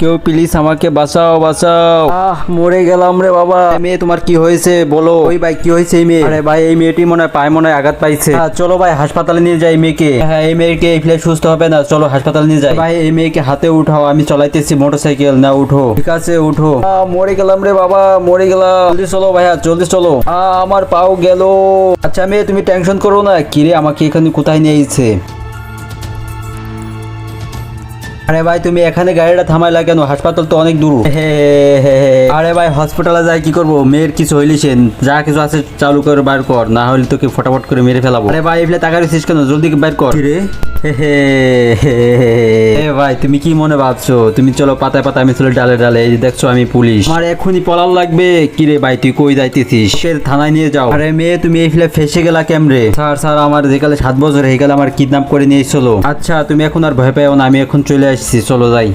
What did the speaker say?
কেউ প্লিজ আমাকে বাঁচাও বাঁচাও, মরে গেলাম রে বাবা। মেয়ে তোমার কি হয়েছে বলো। ওই ভাই কি হয়েছে এই মেয়ে? আরে ভাই এই মেয়েটি মনে হয় পায়ে মনে হয় আঘাত পাইছে। চলো ভাই হাসপাতালে নিয়ে যাই মেয়েকে। হ্যাঁ এই মেয়েকে এই ফ্লেট সুস্থ হবে না, চলো হাসপাতালে নিয়ে যাই। ভাই এই মেয়েকে হাতে উঠাও, আমি চালাইতেছি মোটরসাইকেল। না উঠো, ঠিক আছে উঠো। মরে গেলাম রে বাবা, মরে গেলাম। জলদি চলো ভাইয়া জলদি চলো। আমার পাও গেল। আচ্ছা মেয়ে তুমি টেনশন করো না। কিরে আমাকে এখানে কোথায় নিয়ে এসেছে? আরে ভাই তুমি এখানে গাড়িটা থামাইলা কেন? হাসপাতাল তো অনেক দূর। আরে ভাই হসপিটালে যাই কি করবো? মেয়ের কিছু হইলিছেন, যা কিছু আছে চালু করে বার কর, না হলে তোকে ফটাফট করে মেরে ফেলাবো। আরে ভাই এগুলো টাকা রেছিস কেন? জলদি বার কর। রে ভাই তুমি কি মনে ভাবছো? তুমি চলো পাতায় পাতায়, আমি চলো ডালে ডালে। এই যে দেখছো আমি পুলিশ, আমার এখনই পলার লাগবে। কিরে ভাই তুই কই যাইতেছিস? থানায় নিয়ে যাও। আরে মেয়ে তুমি এই ফেলে ফেসে গেলা কেমরে? স্যার স্যার আমার যেকালে 7 বছর হয়ে গেল, আমার কিডন্যাপ করে নিয়ে চলো। আচ্ছা তুমি এখন আর ভয় পাও না, আমি এখন চলে আসছি, চলো যাই।